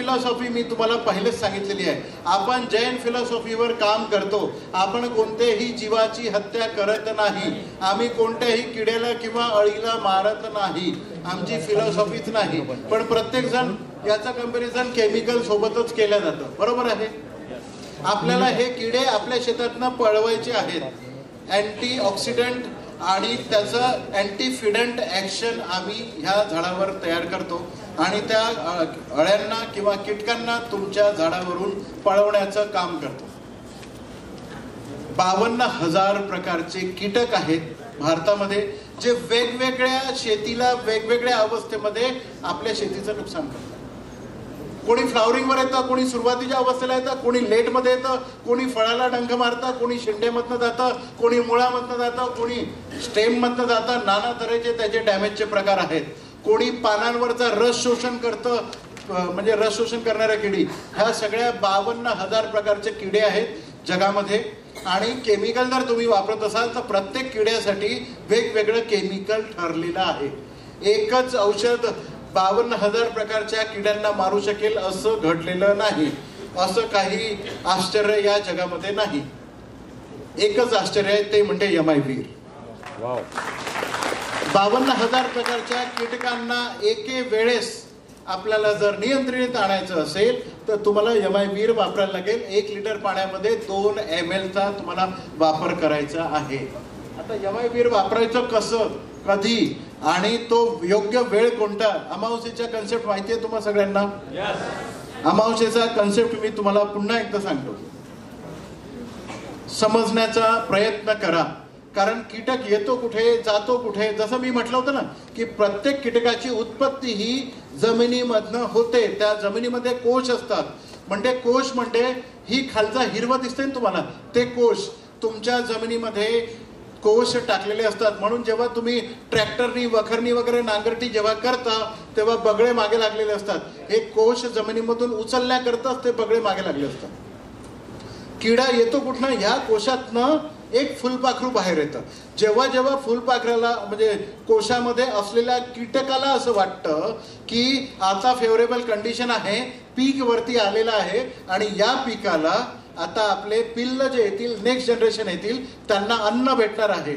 Philosophy मी तुम्हाला पहिलेच सांगितलेली आहे. आपण जैन फिलॉसॉफीवर काम करतो. आपण कोणत्याही जीवाची हत्या करत नाही. आम्ही कोणत्याही किड्याला किंवा अळीला मारत नाही. आमची फिलॉसॉफीच नाही. पण प्रत्येक जण याचा कंपॅरिझन केमिकल सोबतच केलं जातं. बरोबर आहे. आपल्याला हे किडे आपल्या शेतातनं पळवायचे आहेत. अँटी ऑक्सिडंट आणि त्याचं अँटीफिडंट ॲक्शन आम्ही ह्या झाडावर तयार करतो आणि त्या अळ्यांना किंवा कीटकांना तुमच्या झाडावरून पळवण्याचं काम करतो. 52,000 प्रकारचे कीटक आहेत भारतामध्ये, जे वेगवेगळ्या शेतीला वेगवेगळ्या अवस्थेमध्ये आपल्या शेतीचं नुकसान करतात. कोणी फ्लावरिंगवर येतं, कोणी सुरुवातीच्या अवस्थेला येतं, कोणी लेटमध्ये येतं, कोणी फळाला डंख मारतं, कोणी शेंडेमधनं जातं, कोणी मुळामधनं जातं, कोणी स्टेममधनं जातं. नाना तऱ्हेचे त्याचे डॅमेजचे प्रकार आहेत. कोणी पानांवरचा रस शोषण करतं, म्हणजे रस शोषण करणाऱ्या किडी. ह्या सगळ्या 52,000 प्रकारचे किडे आहेत जगामध्ये. आणि केमिकल जर तुम्ही वापरत असाल तर प्रत्येक किड्यासाठी वेगवेगळं केमिकल ठरलेलं आहे. एकच औषध 52,000 प्रकारच्या किड्यांना मारू शकेल असं घडलेलं नाही. असं काही आश्चर्य या जगामध्ये नाही. एकच आश्चर्य आहे, ते म्हणजे यमाईवीर. 52,000 प्रकारच्या कीटकांना एके वेळेस आपल्याला जर नियंत्रित आणायचं असेल तर तुम्हाला यमाईवीर वापरायला लागेल. 1 लिटर पाण्यामध्ये 2 ml चा तुम्हाला वापर करायचा आहे. आता यमाईवीर वापरायचं कसं, कधी आणि तो योग्य वेळ कोणता? अमावस्येचा कन्सेप्ट माहिती आहे तुम्हाला सगळ्यांना? अमावस्येचा कन्सेप्ट मी तुम्हाला पुन्हा एकदा सांगतो. समजण्याचा प्रयत्न करा. कारण कीटक येतो कुठे, जातो कुठे. जसं मी म्हटलं होतं ना की प्रत्येक कीटकाची उत्पत्ती ही जमिनीमधनं होते. त्या जमिनीमध्ये कोश असतात. म्हणजे कोश म्हणजे ही खालचा हिरवं दिसते ना तुम्हाला, ते कोश तुमच्या जमिनीमध्ये कोश टाकलेले असतात. म्हणून जेव्हा तुम्ही ट्रॅक्टरनी वखरणी वगैरे नांगरटी जेव्हा करता तेव्हा बगळे मागे लागलेले असतात. हे कोश जमिनीमधून उचलण्याकरताच ते बगळे मागे लागले असतात. किडा येतो कुठनं? ह्या कोशातनं एक फुलपाखरू बाहेर येतं. जेव्हा जेव्हा फुलपाखराला म्हणजे कोशामध्ये असलेल्या कीटकाला असं वाटतं की आता फेवरेबल कंडिशन आहे, पीक वरती आलेलं आहे आणि या पिकाला आता आपले पिल्ल जे येतील, नेक्स्ट जनरेशन येतील, त्यांना अन्न भेटणार आहे,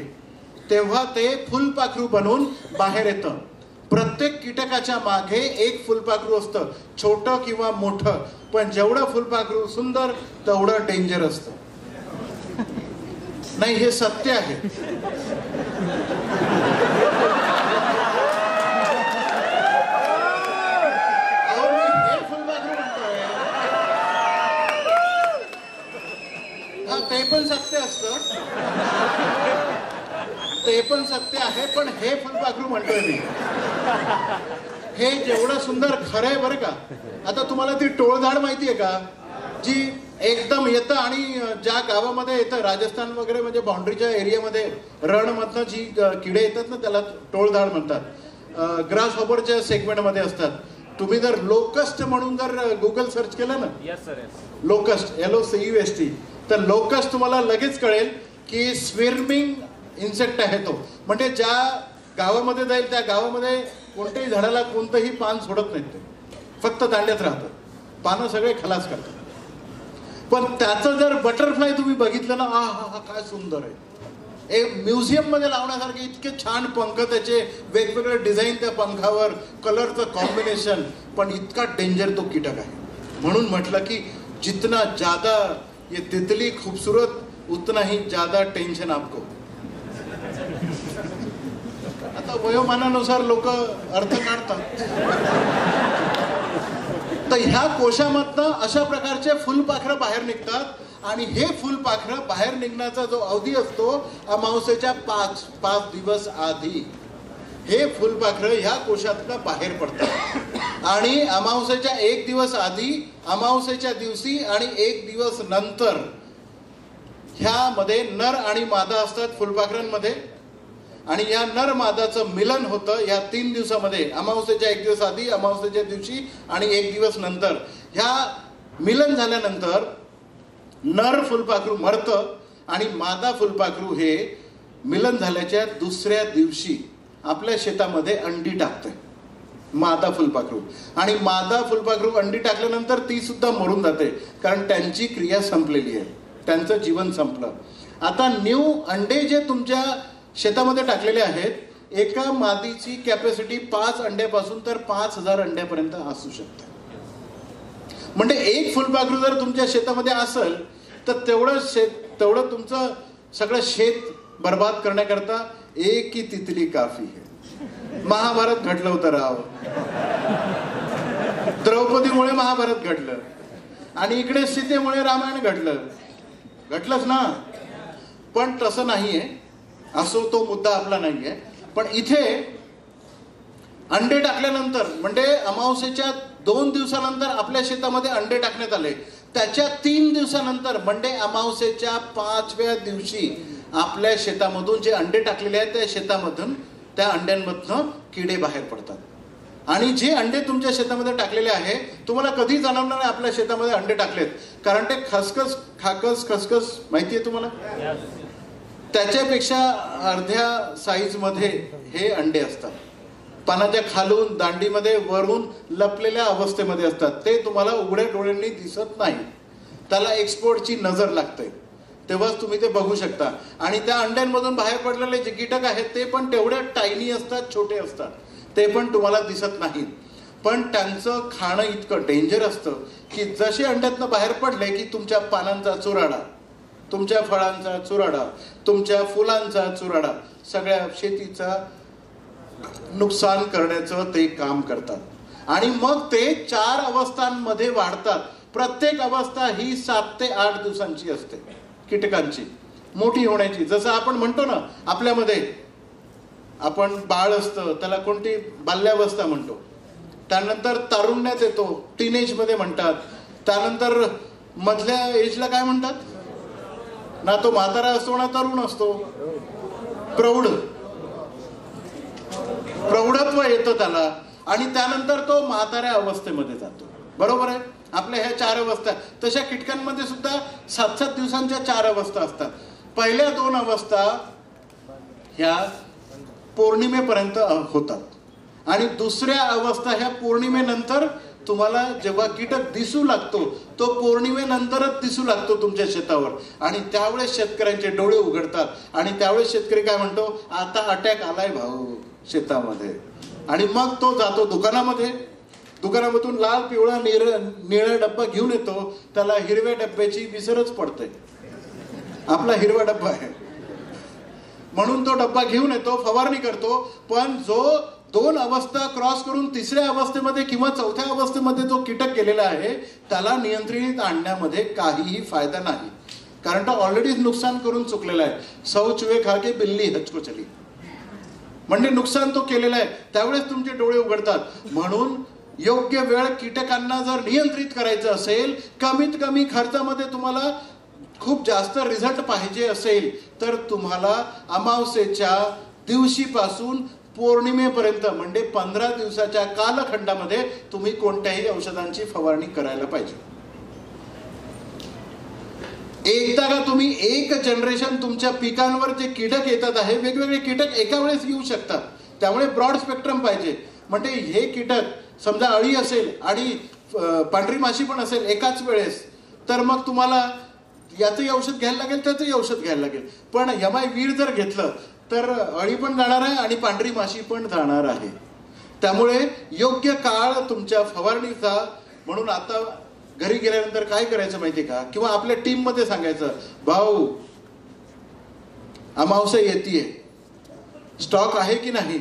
तेव्हा ते फुलपाखरू बनून बाहेर येतं. प्रत्येक कीटकाच्या मागे एक फुलपाखरू असतं, छोटं किंवा मोठं. पण जेवढं फुलपाखरू सुंदर तेवढं डेंजर असतं. नाही, हे सत्य आहे. ते पण सत्य असतं, ते पण सत्य आहे. पण हे फुलपाखरू म्हणतोय मी, हे जेवढं सुंदर खरं आहे बरं का. आता तुम्हाला ती टोळधाड माहिती आहे का, जी एकदम येतं आणि ज्या गावामध्ये येतं, राजस्थान वगैरे म्हणजे बाउंड्रीच्या एरियामध्ये रणमधनं जी किडे येतात ना त्याला टोळधाड म्हणतात. ग्रास हॉपरच्या सेगमेंटमध्ये असतात. तुम्ही जर लोकस्ट म्हणून जर गुगल सर्च केलं ना, लोकस्ट LOCUST, तर लोकस्ट तुम्हाला लगेच कळेल की स्विर्मिंग इन्सेक्ट आहे तो. म्हणजे ज्या गावामध्ये जाईल त्या गावामध्ये कोणत्याही झाडाला कोणतंही पान सोडत नाहीत. ते फक्त दांड्यात राहतं, पानं सगळे खलास करतात. पण त्याचं जर बटरफ्लाय तुम्ही बघितलं ना, हा काय सुंदर आहे. एक म्युझियम मध्ये लावण्यासारखे इतके छान पंख, त्याचे वेगवेगळे डिझाईन त्या पंखावर, कलरचं कॉम्बिनेशन. पण इतका डेंजर तो कीटक आहे. म्हणून म्हटलं की जितना ज्यादा ये तितली खूबसूरत उतना ही ज्यादा टेन्शन आपको. आता वयोमानानुसार लोक अर्थ काढतात. तर ह्या कोशामधनं अशा प्रकारचे फुलपाखरं बाहेर निघतात आणि हे फुलपाखरं बाहेर निघण्याचा जो अवधी असतो अमावस्येच्या 5 दिवस आधी हे फुलपाखरं ह्या कोशातनं बाहेर पडतात. आणि अमावस्येच्या 1 दिवस आधी, अमावस्येच्या दिवशी आणि 1 दिवस नंतर ह्यामध्ये नर आणि मादा असतात फुलपाखरांमध्ये. आणि या नर मादाचं मिलन होतं या 3 दिवसामध्ये, अमावस्येच्या 1 दिवस आधी, अमावस्येच्या दिवशी आणि 1 दिवस नंतर. ह्या मिलन झाल्यानंतर नर फुलपाखरू मरतं आणि मादा फुलपाखरू हे मिलन झाल्याच्या दुसऱ्या दिवशी आपल्या शेतामध्ये अंडी टाकते. मादा फुलपाखरू. आणि मादा फुलपाखरू अंडी टाकल्यानंतर ती सुद्धा मरून जाते, कारण त्यांची क्रिया संपलेली आहे, त्यांचं जीवन संपलं. आता न्यू अंडे जे तुमच्या शेतामध्ये टाकलेले आहेत, एका मादीची कॅपॅसिटी 5 अंड्यापासून तर 5000 अंड्यापर्यंत असू शकते. म्हणजे एक फुलपाखरू जर तुमच्या शेतामध्ये असेल तर तेवढं तुमचं सगळं शेत बर्बाद करण्याकरता एक ही तितली काफी आहे. महाभारत घडलं होतं राव, द्रौपदीमुळे महाभारत घडलं आणि इकडे सीतेमुळे रामायण घडलंच ना. पण तसं नाहीये, असो तो मुद्दा आपला नाहीये. पण इथे अंडे टाकल्यानंतर म्हणजे अमावस्येच्या 2 दिवसानंतर आपल्या शेतामध्ये अंडे टाकण्यात आले. त्याच्या 3 दिवसानंतर म्हणजे अमावस्येच्या 5व्या दिवशी आपल्या शेतामधून जे अंडे टाकलेले आहेत त्या शेतामधून त्या अंड्यांमधनं किडे बाहेर पडतात. आणि जे अंडे तुमच्या शेतामध्ये टाकलेले आहे तुम्हाला कधी जाणवणार नाही आपल्या शेतामध्ये अंडे टाकलेत, कारण ते खसखस माहितीये तुम्हाला, त्याच्यापेक्षा अर्ध्या साईज मध्ये हे अंडे असतात. पानाच्या खालून दांडीमध्ये वरून लपलेल्या अवस्थेमध्ये असतात. ते तुम्हाला उघड्या डोळ्यांनी दिसत नाही, त्याला एक्सपोर्टची नजर लागते, तेव्हाच तुम्ही ते बघू शकता. आणि त्या अंड्यांमधून बाहेर पडलेले जे कीटक आहेत ते पण तेवढे टायनी असतात, छोटे असतात, ते पण तुम्हाला दिसत नाहीत. पण त्यांचं खाणं इतकं डेंजर असतं की जसे अंड्यातनं बाहेर पडले की तुमच्या पानांचा चुराडा, तुमच्या फळांचा चुराडा, तुमच्या फुलांचा चुराडा, सगळ्या शेतीचा नुकसान करण्याचं ते काम करतात. आणि मग ते 4 अवस्थांमध्ये वाढतात. प्रत्येक अवस्था ही 7 ते 8 दिवसांची असते कीटकांची मोठी होण्याची. जसं आपण म्हणतो ना, आपल्यामध्ये आपण बाळ असतं त्याला कोणती बाल्यावस्था म्हणतो, त्यानंतर तारुण्यात येतो, टीनेज मध्ये म्हणतात, त्यानंतर मधल्या एजला काय म्हणतात ना, तो म्हातारा असतो ना तरुण असतो, प्रौढत्व येतं त्याला, आणि त्यानंतर तो म्हाताऱ्या अवस्थेमध्ये जातो. बरोबर आहे. आपल्या ह्या 4 अवस्था, तशा कीटकांमध्ये सुद्धा 7-7 दिवसांच्या 4 अवस्था असतात. पहिल्या 2 अवस्था ह्या पौर्णिमेपर्यंत होतात आणि दुसऱ्या अवस्था ह्या पौर्णिमेनंतर तुम्हाला जेव्हा कीटक दिसू लागतो तो पौर्णिमेनंतरच दिसू लागतो तुमच्या शेतावर. आणि त्यावेळेस शेतकऱ्यांचे डोळे उघडतात आणि त्यावेळेस शेतकरी काय म्हणतो, आता अटॅक आलाय भाऊ शेतामध्ये. आणि मग तो जातो दुकानामध्ये, दुकानामधून लाल पिवळा निळा डब्बा घेऊन येतो. त्याला हिरव्या डब्याची विसरच पडते, आपला हिरवा डब्बा आहे म्हणून तो डब्बा घेऊन येतो, फवारणी करतो. पण जो 2 अवस्था क्रॉस करून 3ऱ्या अवस्थेमध्ये किंवा 4थ्या अवस्थेमध्ये जो कीटक गेलेला आहे त्याला नियंत्रित आणण्यामध्ये काहीही फायदा नाही, कारण तो ऑलरेडी नुकसान करून चुकलेला आहे. 100 चुहे खा के बिल्ली हचको चली, म्हणजे नुकसान तो केलेला आहे. त्यावेळेस तुमचे डोळे उघडतात. म्हणून योग्य वेळ कीटकांना जर नियंत्रित करायचं असेल, कमीत कमी खर्चामध्ये तुम्हाला खूप जास्त रिझल्ट पाहिजे असेल तर तुम्हाला अमावस्येच्या दिवशीपासून पौर्णिमेपर्यंत म्हणजे 15 दिवसाच्या कालखंडामध्ये तुम्ही कोणत्याही औषधांची फवारणी करायला पाहिजे. एकदा का तुम्ही एक जनरेशन तुमच्या पिकांवर जे कीटक येतात आहे, वेगवेगळे कीटक एका वेळेस येऊ शकतात, त्यामुळे ब्रॉड स्पेक्ट्रम पाहिजे. म्हणजे हे कीटक समजा अळी असेल आणि पांढरी माशी पण असेल एकाच वेळेस, तर मग तुम्हाला याचंही औषध घ्यायला लागेल, त्याचंही औषध घ्यायला लागेल. पण यमाई वीर जर घेतलं तर अळी पण जाणार आहे आणि पांढरी माशी पण जाणार आहे. त्यामुळे योग्य काळ तुमच्या फवारणीचा. म्हणून आता घरी गेल्यानंतर काय करायचं माहितीये का, किंवा आपल्या टीम मध्ये सांगायचं, भाऊ अमावस्या येतेय, स्टॉक आहे की नाही.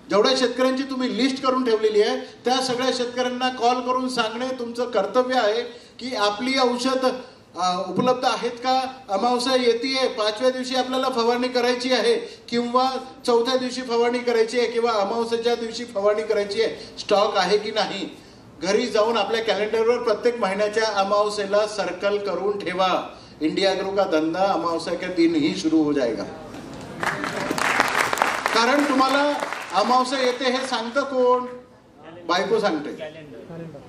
जेवढ्या शेतकऱ्यांची तुम्ही लिस्ट करून ठेवलेली आहे त्या सगळ्या शेतकऱ्यांना कॉल करून सांगणे तुमचं कर्तव्य आहे की आपली औषध उपलब्ध आहेत का, अमावस्या येतेय, 5व्या दिवशी आपल्याला फवारणी करायची आहे किंवा 4थ्या दिवशी फवारणी करायची आहे किंवा अमावस्येच्या दिवशी फवारणी करायची आहे, स्टॉक आहे की नाही. घरी जाऊन आपल्या कॅलेंडरवर प्रत्येक महिन्याच्या अमावस्येला सर्कल करून ठेवा. इंडिया ग्रो का धंदा अमावस्या के दिन ही शुरू हो जाएगा. कारण तुम्हाला अमावस्या येते हे सांगतं कोण, बायको सांगते.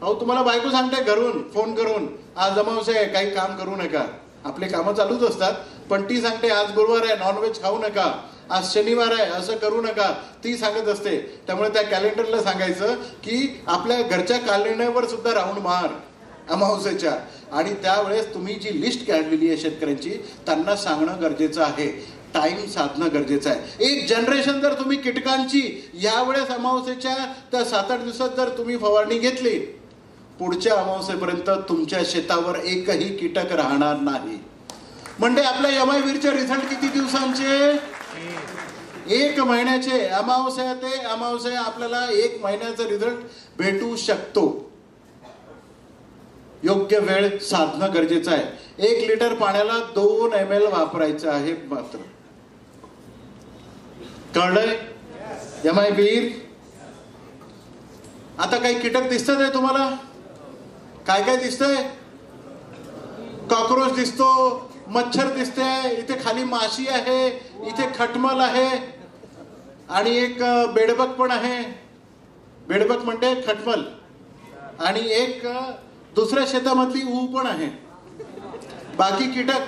अहो तुम्हाला बायको सांगते घरून फोन करून, आज अमावस्या आहे काही काम करू नका. आपले कामं चालूच असतात, पण ती सांगते आज गुरुवार आहे नॉनव्हेज खाऊ नका, आज शनिवार आहे असं करू नका, ती सांगत असते. त्यामुळे त्या कॅलेंडरला सांगायचं की आपल्या घरच्या कॅलेंडरवर सुद्धा राऊंड मार अमावस्येच्या. आणि त्यावेळेस तुम्ही जी लिस्ट काढलेली आहे शेतकऱ्यांची त्यांना सांगणं गरजेचं आहे, टाइम साधणं गरजेचं आहे. एक जनरेशन जर तुम्ही कीटकांची यावेळेस अमावस्येच्या त्या 7-8 दिवसात जर तुम्ही फवारणी घेतली, पुढच्या अमावस्येपर्यंत तुमच्या शेतावर एकही कीटक राहणार नाही. म्हणजे आपल्या यमावीरचे रिझल्ट किती दिवसांचे? 1 महिन्याचे. अमावस्या ते अमावस्या आपल्याला 1 महिन्याचा रिझल्ट भेटू शकतो. योग्य वेळ साधणं गरजेचं आहे. 1 लिटर पाण्याला 2 ml वापरायचं आहे मात्र. कळलंय यमावीर? आता काही कीटक दिसतात आहे तुम्हाला? काय काय दिसतंय? कॉक्रोच दिसतो, मच्छर दिसते, इथे खाली माशी आहे, इथे खटमल आहे आणि एक बेडबग पण आहे. बेडबग म्हणजे खटमल. आणि एक दुसऱ्या शेतामधली ऊ पण आहे. बाकी कीटक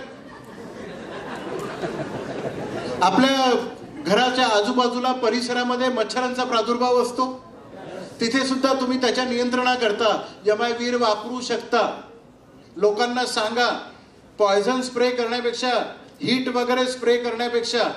आपल्या घराच्या आजूबाजूला परिसरामध्ये मच्छरांचा प्रादुर्भाव असतो, तिथे सुद्धा तुम्ही त्याच्या नियंत्रणाकरता यमावीर वापरू शकता. लोकांना सांगा, पॉयझन स्प्रे करण्यापेक्षा, हीट वगैरे स्प्रे करण्यापेक्षा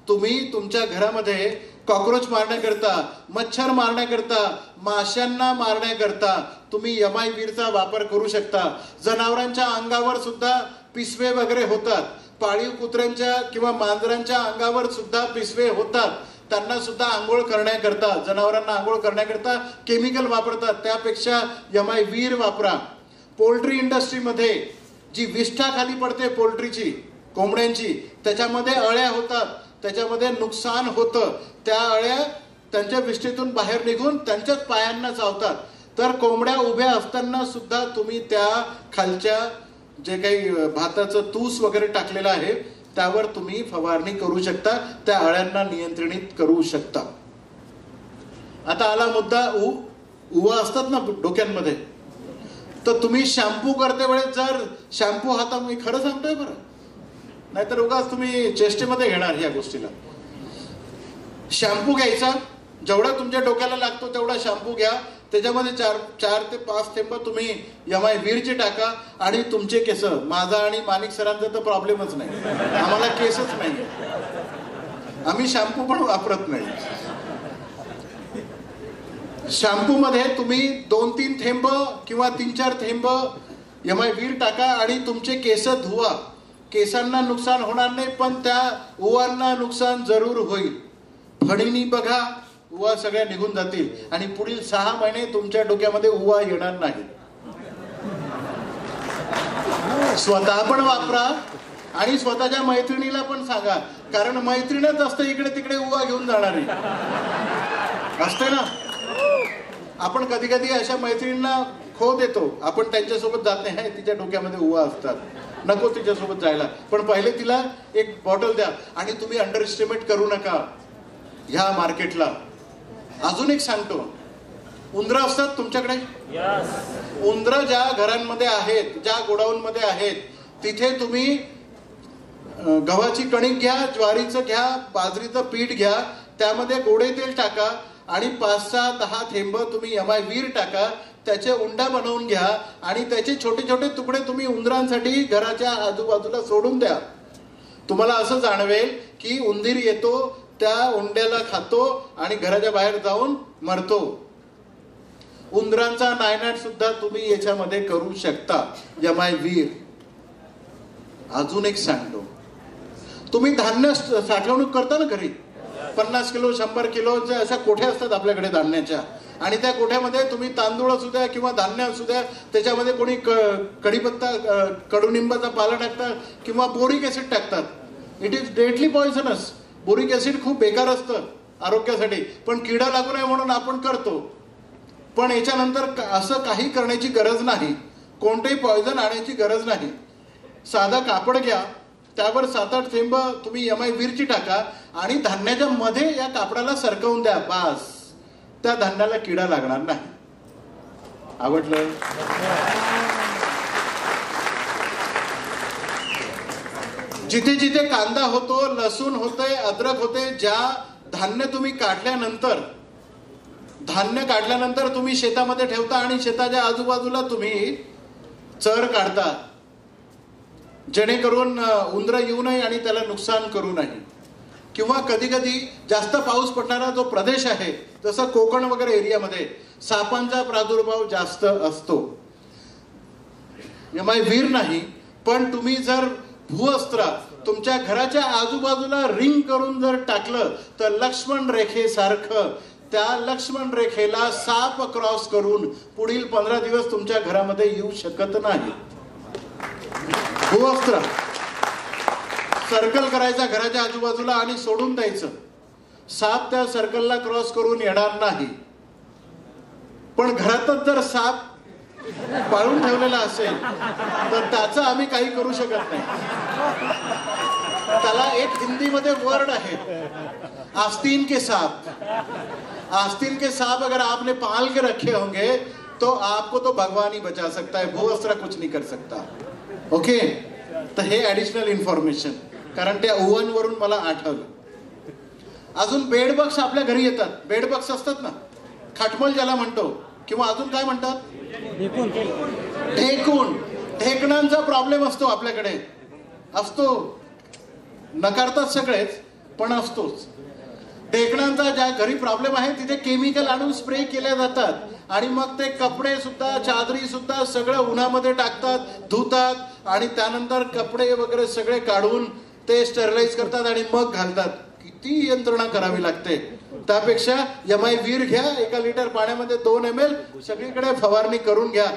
तुम्ही तुमच्या घरामध्ये कॉक्रोच मारण्याकरता, मच्छर मारण्याकरता, माशांना मारण्याकरता तुम्ही यमावीरचा वापर करू शकता. जनावरांच्या अंगावर सुद्धा पिसवे वगैरे होतात, पाळीव कुत्र्यांच्या किंवा मांजरांच्या अंगावर सुद्धा पिसवे होतात. त्यांना सुद्धा आंघोळ करण्याकरता, जनावरांना आंघोळ करण्याकरता केमिकल वापरतात, त्यापेक्षा यमावीर वापरा. पोल्ट्री इंडस्ट्रीमध्ये जी विष्ठा खाली पडते पोल्ट्रीची, कोंबड्यांची, त्याच्यामध्ये अळ्या होतात, त्याच्यामध्ये नुकसान होतं. त्या अळ्या त्यांच्या विष्ठेतून बाहेर निघून त्यांच्याच पायांना चावतात. तर कोंबड्या उभ्या असताना सुद्धा तुम्ही त्या खालच्या जे काही भाताचं तूस वगैरे टाकलेलं आहे त्यावर तुम्ही फवारणी करू शकता, त्या अळ्यांना नियंत्रित करू शकता. आता आला मुद्दा उवा असतात ना डोक्यांमध्ये, तर तुम्ही शॅम्पू करते वेळेस जर शॅम्पू हाता, मी खरं सांगतोय बरं, नाहीतर उगाच तुम्ही चेष्टेमध्ये घेणार या गोष्टीला. शॅम्पू घ्यायचा, जेवढा तुमच्या डोक्याला लागतो तेवढा शॅम्पू घ्या, त्याच्यामध्ये 4 ते 5 थेंब तुम्ही यमावीरचे टाका आणि तुमचे केस, माझा आणि माणिक सरांचा तर प्रॉब्लेमच नाही, आम्हाला केसच नाही, आम्ही शॅम्पू पण वापरत नाही. शॅम्पू मध्ये तुम्ही 2-3 थेंब किंवा 3-4 थेंब यमावीर टाका आणि तुमचे केस धुवा. केसांना नुकसान होणार नाही, पण त्या उवांना नुकसान जरूर होईल. फणीनी बघा, उवा सगळ्या निघून जातील आणि पुढील 6 महिने तुमच्या डोक्यामध्ये उवा येणार नाही. स्वतः पण वापरा आणि स्वतःच्या मैत्रिणीला पण सांगा, कारण मैत्रीणच असते इकडे तिकडे उवा घेऊन जाणारी असते ना. आपण कधी कधी अशा मैत्रिणींना खो देतो, आपण त्यांच्यासोबत जात नाही, आहे तिच्या डोक्यामध्ये उवा असतात, नको तिच्यासोबत जायला, पण पहिले तिला एक बॉटल द्या. आणि तुम्ही अंडर एस्टिमेट करू नका ह्या मार्केटला. अजून एक सांगतो, उंदरं असतात तुमच्याकडे? उंदरं ज्या घरांमध्ये आहेत, ज्या गोडाऊन मध्ये आहेत, तिथे तुम्ही गव्हाची कणिक घ्या, ज्वारीचं घ्या, बाजरीचं पीठ घ्या, त्यामध्ये गोडे तेल टाका आणि 5-6-10 थेंब तुम्ही यमावीर टाका, त्याचे उंडा बनवून घ्या आणि त्याचे छोटे छोटे तुकडे तुम्ही उंदरांसाठी घराच्या आजूबाजूला सोडून द्या. तुम्हाला असं जाणवेल की उंदीर येतो, त्या उंड्याला खातो आणि घराच्या बाहेर जाऊन मरतो. उंदरांचा नायनाट सुद्धा तुम्ही याच्यामध्ये करू शकता यमावीर. अजून एक सांगतो, तुम्ही धान्य साठवणूक करता ना घरी, 50 किलो 100 किलोच्या अशा कोठ्या असतात आपल्याकडे धान्याच्या, आणि त्या कोठ्यामध्ये तुम्ही तांदूळ असू द्या किंवा धान्य असू द्या, त्याच्यामध्ये कोणी कढीपत्ता, कडुनिंबाचा पाला टाकतात किंवा बोरिक ऍसिड टाकतात. It is deadly poisonous. Boric acid खूप बेकार असतं आरोग्यासाठी, पण किडा लागू नये म्हणून आपण करतो. पण याच्यानंतर असं काही करण्याची गरज नाही, कोणतेही पॉइझन आणायची गरज नाही. साधा कापड घ्या, त्यावर 7-8 थेंब तुम्ही यमावीरची टाका आणि धान्याच्या मध्ये या कापडाला सरकवून द्या, बास, त्या धान्याला किडा लागणार नाही. आवडलं? जिथे जिथे कांदा होतो, लसूण होते, अद्रक होते, ज्या धान्य तुम्ही काढल्यानंतर तुम्ही शेतामध्ये ठेवता आणि शेताच्या आजूबाजूला तुम्ही चर काढता, जेणेकरून उंदरं येऊ नये आणि त्याला नुकसान करू नये. किंवा कधी कधी जास्त पाऊस पडणारा जो प्रदेश आहे, जसं कोकण वगैरे एरियामध्ये सापांचा प्रादुर्भाव जास्त असतो. वीर नाही, पण तुम्ही जर भूअस्त्र तुमच्या घराच्या आजूबाजूला रिंग करून जर टाकलं तर लक्ष्मण रेखेसारखं त्या लक्ष्मण रेखेला साप क्रॉस करून पुढील 15 दिवस तुमच्या घरामध्ये येऊ शकत नाही. भूअस्त्र सर्कल करायचा घराच्या आजूबाजूला आणि सोडून द्यायचं. साप त्या सर्कलला क्रॉस करून येणार नाही. पण घरातच जर साप पाळून ठेवलेला असेल तर त्याचं आम्ही काही करू शकत नाही. त्याला एक हिंदीमध्ये वर्ड आहे, आस्तीन के सांप. आस्तीन के सांप अगर आपने पाल के रखे होंगे तो आपको तो भगवान ही बचा सकता है, भूअस्त्र कुछ नहीं कर सकता. ओके, तर हे ऍडिशनल इन्फॉर्मेशन, कारण त्या ओव्हन वरून मला आठवलं. अजून बेडबग्स आपल्या घरी येतात. बेडबग्स असतात ना, खटमल ज्याला म्हणतो, किंवा अजून काय म्हणतात, ढेकूण. ढेकणांचा प्रॉब्लेम असतो आपल्याकडे, असतो. नकारतात सगळेच, पण असतोच. ढेकणांचा ज्या घरी प्रॉब्लेम आहे तिथे केमिकल आणून स्प्रे केल्या जातात आणि मग ते कपडे सुद्धा, चादरी सुद्धा सगळं उन्हामध्ये टाकतात, धुतात आणि त्यानंतर कपडे वगैरे सगळे काढून ते स्टरलाइज करतात आणि मग घालतात. किती यंत्रणा करावी लागते. त्यापेक्षा यमाई वीर घ्या, 1 लिटर पाण्यामध्ये 2 ml सगळीकडे फवारणी करून घ्या.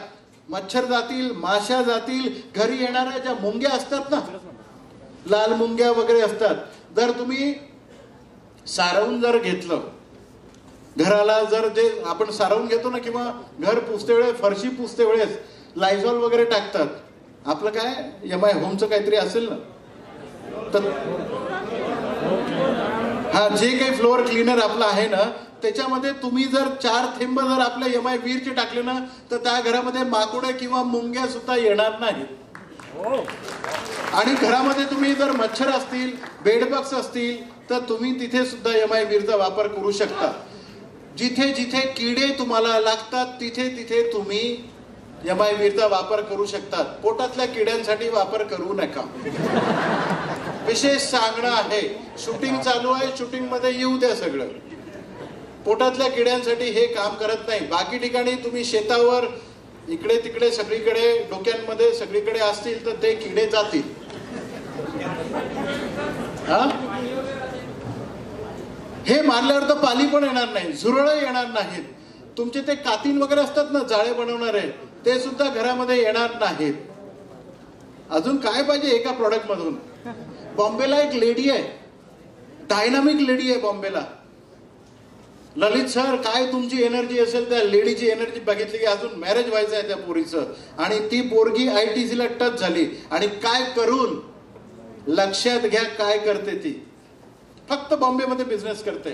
मच्छर जातील, माशा जातील. घरी येणाऱ्या ज्या मुंग्या असतात ना, लाल मुंग्या वगैरे असतात, जर तुम्ही सारवून जर घेतलं घराला, जर जे आपण सारवून घेतो ना, किंवा घर पुसते वेळेस, फरशी पुसते वेळेस लायझॉल वगैरे टाकतात, आपलं काय यमाई होमचं काहीतरी असेल ना, तर हा जे काही फ्लोअर क्लीनर आपलं आहे ना, त्याच्यामध्ये तुम्ही जर 4 थेंब जर आपल्या यमाई वीरचे टाकले ना, तर त्या घरामध्ये माकुडे किंवा मुंग्या सुद्धा येणार नाही. आणि घरामध्ये तुम्ही जर मच्छर असतील, बेडबग्स असतील, तर तुम्ही तिथे सुद्धा यमाई वीरचा वापर करू शकता. जिथे जिथे किडे तुम्हाला लागतात तिथे तिथे तुम्ही यमाई वीरचा वापर करू शकतात. पोटातल्या किड्यांसाठी वापर करू नका. विशेष सांगणं आहे, शूटिंग चालू आहे, शूटिंग मध्ये येऊ द्या सगळं. पोटातल्या किड्यांसाठी हे काम करत नाही. बाकी ठिकाणी तुम्ही शेतावर इकडे तिकडे सगळीकडे डोक्यांमध्ये सगळीकडे असतील तर ते किडे जातील. हा, हे मारल्यावर तर पाली पण येणार नाही, झुरळं येणार नाहीत. तुमचे ते कातीन वगैरे असतात ना, जाळे बनवणारे, ते सुद्धा घरामध्ये येणार नाहीत. अजून काय पाहिजे एका प्रॉडक्ट मधून? बॉम्बेला एक लेडी आहे, डायनामिक लेडी आहे बॉम्बेला. ललित सर, काय तुमची एनर्जी असेल, त्या लेडीची एनर्जी बघितली की अजून मॅरेज व्हायचं आहे त्या पोरीचं. आणि ती पोरगी ITC ला टच झाली आणि काय करून, लक्षात घ्या काय करते ती. फक्त बॉम्बेमध्ये बिझनेस करते.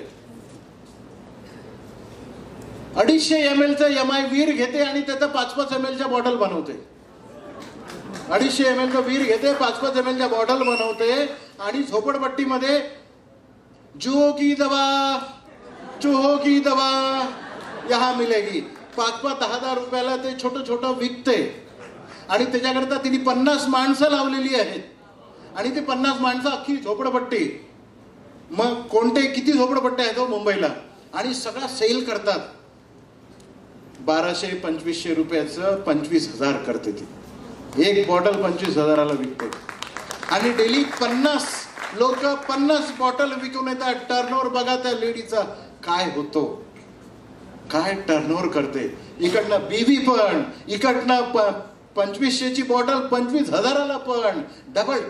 250 ml चा यमाई वीर घेते आणि त्याचा 5-5 ml च्या बॉटल बनवते. 250 ml चा वीर घेते, 5-5 ml च्या बॉटल बनवते आणि झोपडपट्टीमध्ये जुओ की दवा, चूहों की दवा यहां मिलेगी, 5-10 रुपयाला ते छोटं छोटं विकते. आणि त्याच्याकरता तिने 50 माणसं लावलेली आहेत आणि ते 50 माणसं अख्खी झोपडपट्टी. मग कोणते किती झोपडपट्ट्या आहेत हो मुंबईला, आणि सगळा सेल करतात. 1200-2500 रुपयाचं 25,000 करते ती. एक बॉटल 25,000ला विकते आणि डेली 50 लोक 50 बॉटल विकून येतात. टर्नओव्हर बघा त्या लेडीचा काय होतो, काय टर्नओव्हर करते. इकडनं बीवी पण, इकडनं 2500ची बॉटल 25,000ला पण.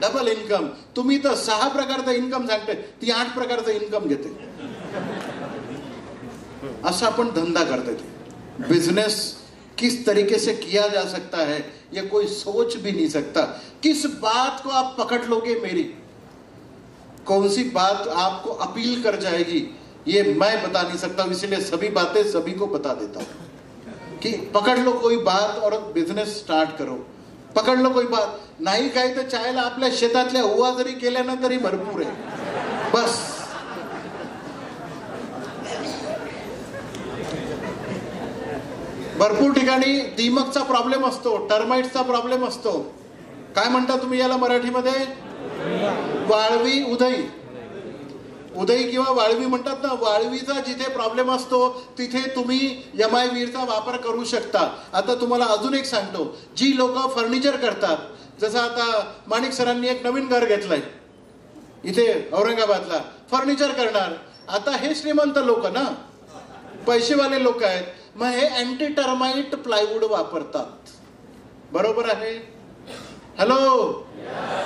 Double income. तुम्ही तर 6 प्रकारचा इन्कम सांगते, ती 8 प्रकारचा इन्कम घेते. असा आपण धंदा करते. बिजनेस किस तरीके से किया जा सकता है ये कोई सोच भी नहीं सकता. किस बात को आप पकड़ लोगे मेरी, कौन सी बात आपको अपील कर जाएगी, ये मैं बता नहीं सकता. इसलिए सभी बातें सभी को बता देता हूं कि पकड़ लो कोई बात और बिजनेस स्टार्ट करो. पकडलं कोई बात नाही. काही तर चायला आपल्या शेतातल्या उवा जरी केल्यानं तरी भरपूर आहे. बस भरपूर ठिकाणी दीमकचा प्रॉब्लेम असतो, टर्माइट्सचा प्रॉब्लेम असतो. काय म्हणता तुम्ही याला मराठीमध्ये? वाळवी उधई. उदई किंवा वाळवी म्हणतात ना. वाळवीचा जिथे प्रॉब्लेम असतो तिथे तुम्ही MIवीरचा वापर करू शकता. आता तुम्हाला अजून एक सांगतो. जी लोक फर्निचर करतात, जसं आता माणिक सरांनी एक नवीन घर घेतलंय इथे औरंगाबादला, फर्निचर करणार. आता हे श्रीमंत लोक ना, पैसेवाले लोक आहेत, मग हे अँटी टर्माइट प्लायवूड वापरतात. बरोबर आहे? हॅलो,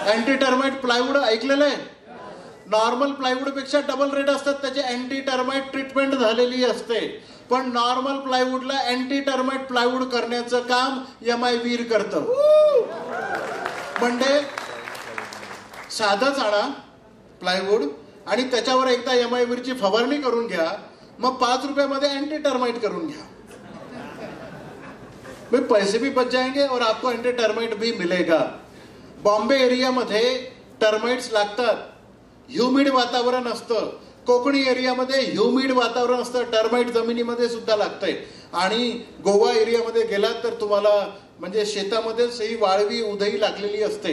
अँटी टर्माइट प्लायवूड ऐकलेलं आहे? नॉर्मल प्लायवूड पेक्षा डबल रेट असतात त्याची अँटी टर्माइट ट्रीटमेंट झालेली असते. पण नॉर्मल प्लायवूडला अँटी टर्माइट प्लायवूड करण्याचं काम MIवीर करतं. म्हणजे साधंच आणा प्लायवूड आणि त्याच्यावर एकदा MIवीरची फवारणी करून घ्या, मग 5 रुपयामध्ये अँटी टर्माइट करून घ्या. पैसे भी बच जाएंगे और आपको एंटी टर्माइट भी मिलेगा. बॉम्बे एरियामध्ये टर्माइट्स लागतात. ह्युमिड वातावरण असतं. कोकणी एरियामध्ये ह्युमिड वातावरण असतं, टर्माइट जमिनीमध्ये सुद्धा लागतंय. आणि गोवा एरियामध्ये गेलात तर तुम्हाला म्हणजे शेतामध्येच ही वाळवी उधई लागलेली असते.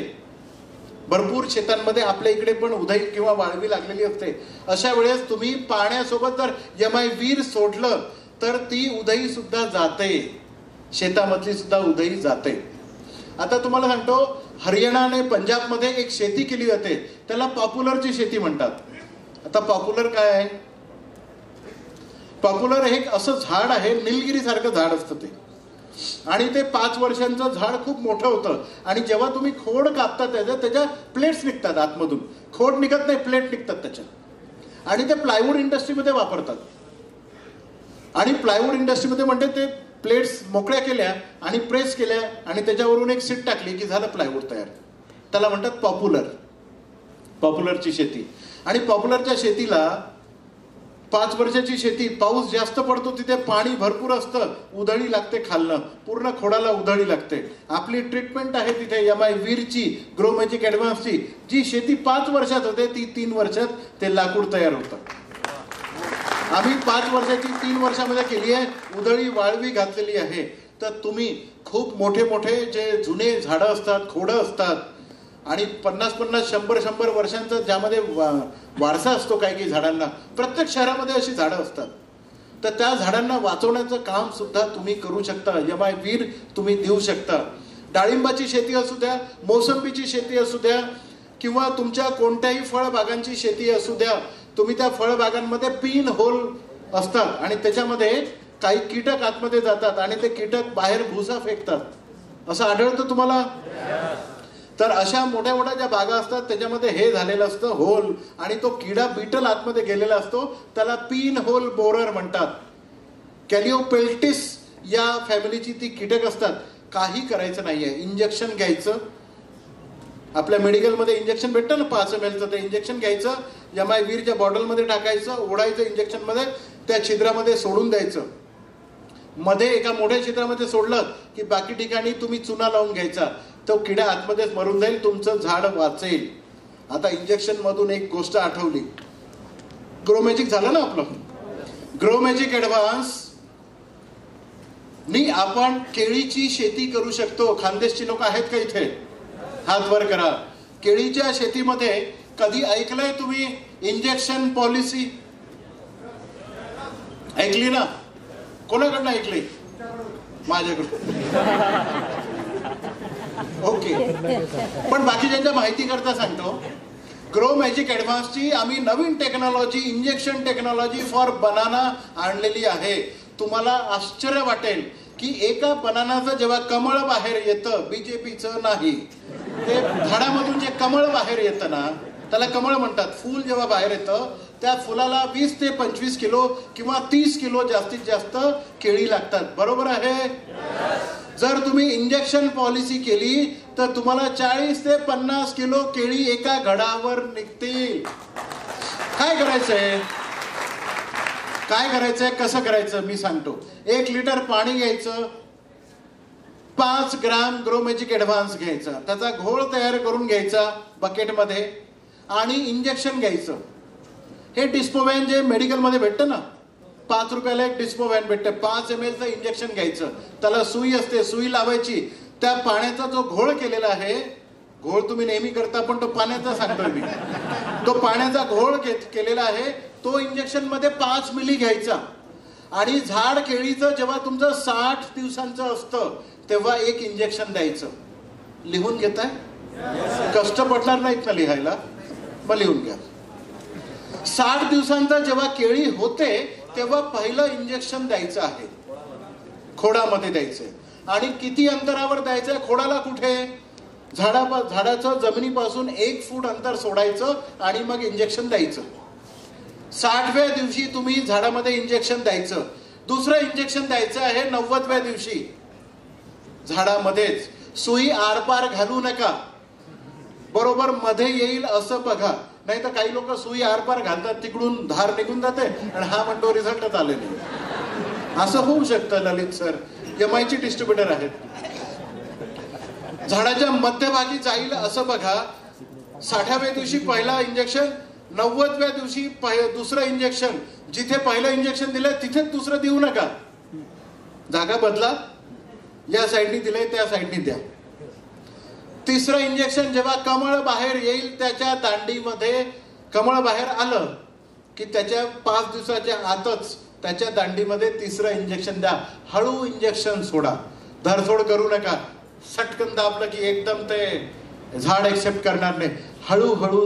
भरपूर शेतांमध्ये आपल्या इकडे पण उधई किंवा वाळवी लागलेली असते. अशा वेळेस तुम्ही पाण्यासोबत जर MIवीर सोडलं तर ती उधई सुद्धा जाते, शेतामधली सुद्धा उधई जाते. आता तुम्हाला सांगतो, हरियाणा आणि पंजाबमध्ये एक शेती केली जाते, त्याला पॉप्युलरची शेती म्हणतात. आता पॉप्युलर काय आहे? पॉप्युलर हे असं झाड आहे, निलगिरी सारखं झाड असतं ते, आणि ते 5 वर्षांचं झाड खूप मोठं होतं. आणि जेव्हा तुम्ही खोड कापता त्याच्या प्लेट्स निघतात आतमधून. खोड निघत नाही, प्लेट निघतात त्याच्या. आणि ते प्लायवूड इंडस्ट्रीमध्ये वापरतात. आणि प्लायवूड इंडस्ट्रीमध्ये म्हणते ते प्लेट्स मोकळ्या केल्या आणि प्रेस केल्या आणि त्याच्यावरून एक सीट टाकली की झालं प्लायवूड तयार. त्याला म्हणतात पॉप्युलर. पॉप्युलरची शेती. आणि पॉप्युलरच्या शेतीला 5 वर्षाची शेती, पाऊस जास्त पडतो तिथे पाणी भरपूर असतं, उधळी लागते खालनं, पूर्ण खोडाला उधळी लागते. आपली ट्रीटमेंट आहे तिथे MIवीरची, ग्रो मॅजिक ॲडव्हान्सची. जी शेती 5 वर्षात होते ती 3 वर्षात ते लाकूड तयार होतं. आम्ही 5 वर्षाची 3 वर्षामध्ये केली आहे. उधळी वाळवी घातलेली आहे. तर तुम्ही खूप मोठे मोठे जे जुने झाडं असतात, खोडं असतात आणि 50-50, 100-100 वर्षांचा ज्यामध्ये वारसा असतो काही काही झाडांना, प्रत्येक शहरामध्ये अशी झाडं असतात. तर त्या झाडांना वाचवण्याचं काम सुद्धा तुम्ही करू शकता. MIवीर तुम्ही देऊ शकता. डाळिंबाची शेती असू द्या, मोसंबीची शेती असू द्या, किंवा तुमच्या कोणत्याही फळबागांची शेती असू द्या, तुम्ही त्या फळबागांमध्ये पिन होल असतात आणि त्याच्यामध्ये काही कीटक आतमध्ये जातात आणि ते कीटक बाहेर भुसा फेकतात. असं आढळतं तुम्हाला? तर अशा मोठ्या मोठ्या ज्या बागा असतात त्याच्यामध्ये हे झालेलं असतं होल, आणि तो किडा बीटल आतमध्ये गेलेला असतो, त्याला पिन होल बोरर म्हणतात. कॅलिओपेल्टिस या फॅमिलीची ती कीटक असतात. काही करायचं नाहीये, इंजेक्शन घ्यायचं. आपल्या मेडिकलमध्ये इंजेक्शन भेटतं ना 5 ml, ते इंजेक्शन घ्यायचं, MIवीरच्या बॉटलमध्ये टाकायचं, ओढायचं इंजेक्शनमध्ये, त्या छिद्रामध्ये सोडून द्यायचं. मध्ये एका मोठ्या छिद्रामध्ये सोडलं की बाकी ठिकाणी तुम्ही चुना लावून घ्यायचा. तो किडा आतमध्येच मरून जाईल, तुमचं झाड वाचेल. आता इंजेक्शन मधून एक गोष्ट आठवली. ग्रो मॅजिक झालं ना आपलं. ग्रो मॅजिक ॲडव्हान्स नी आपण केळीची शेती करू शकतो. खानदेशची लोक आहेत का इथे? हात वर करा. केळीच्या शेतीमध्ये कधी ऐकलंय तुम्ही इंजेक्शन पॉलिसी? ऐकली ना? कोणाकडनं ऐकली? माझ्याकडून. ओके. पण बाकीच्यांच्या माहिती करता सांगतो, ग्रो मॅजिक ॲडव्हान्सची आम्ही नवीन technology, injection technology for banana आणलेली आहे. तुम्हाला आश्चर्य वाटेल की एका बनानाचं जेव्हा कमळ बाहेर येतं, BJPचं नाही, ते झाडामधून जे कमळ बाहेर येतं ना, त्याला कमळ म्हणतात. फूल जेव्हा बाहेर येतं त्या फुलाला 20 ते 25 किलो किंवा 30 किलो जास्तीत जास्त केळी लागतात. बरोबर आहे? जर तुम्ही इंजेक्शन पॉलिसी केली तर तुम्हाला 40 ते 50 किलो केळी एका घडावर निघतील. काय करायचंय? काय करायचंय, कसं करायचं मी सांगतो. 1 लिटर पाणी घ्यायचं, 5 ग्राम ग्रोमॅजिक ॲडव्हान्स घ्यायचा, त्याचा घोळ तयार करून घ्यायचा बकेटमध्ये आणि इंजेक्शन घ्यायचं. हे डिस्पोवॅन जे मेडिकलमध्ये भेटतं ना, 5 रुपयाला एक डिस्पोवॅन भेटते. 5 ml इंजेक्शन घ्यायचं, त्याला सुई असते, सुई लावायची. त्या पाण्याचा जो घोळ केलेला आहे, घोळ तुम्ही नेहमी करता पण तो पाण्याचा सांगतोय मी, तो पाण्याचा घोळ केलेला आहे तो इंजेक्शन मध्ये 5 मिली घ्यायचा. आणि झाड केळीचं जेव्हा तुमचं 60 दिवसांचं असतं तेव्हा एक इंजेक्शन द्यायचं. लिहून घेताय? कष्ट पडणार नाहीत ना लिहायला, मग लिहून घ्या. 60 दिवसांचा जेव्हा केळी होते तेव्हा पहिलं इंजेक्शन द्यायचं आहे, खोडामध्ये द्यायचंय. आणि किती अंतरावर द्यायचंय? खोडाला कुठे? झाडाचं जमिनीपासून 1 फूट अंतर सोडायचं आणि मग इंजेक्शन द्यायचं. 60व्या दिवशी तुम्ही झाडामध्ये इंजेक्शन द्यायचं. दुसरं इंजेक्शन द्यायचं आहे 90व्या दिवशी झाडामध्येच. सुई आरपार घालू नका, बरोबर मध्ये येईल असं बघा. नाही तर काही लोक सुई आरपार घालतात, तिकडून धार निघून जाते आणि हा म्हणतो रिझल्टच आले नाही. असं होऊ शकतं ललित सर, एमआयचे डिस्ट्रीब्युटर आहेत. झाडाच्या मध्यभागी जाईल असं बघा. 60व्या दिवशी पहिला इंजेक्शन, 90व्या दिवशी दुसरं इंजेक्शन. जिथे पहिलं इंजेक्शन दिलंय तिथेच दुसरं देऊ नका, जागा बदला. या साईडनी दिलंय त्या साईडनी द्या. तिसरं इंजेक्शन जेव्हा कमळ बाहेर येईल, त्याच्या दांडीमध्ये कमळ बाहेर आलं की त्याच्या 5 दिवसाच्या आतच त्याच्या दांडीमध्ये तिसरं इंजेक्शन द्या. हळू इंजेक्शन सोडा, धरसोड करू नका. सटकन दाबलं की एकदम ते झाड एक्सेप्ट करणार नाही. हळूहळू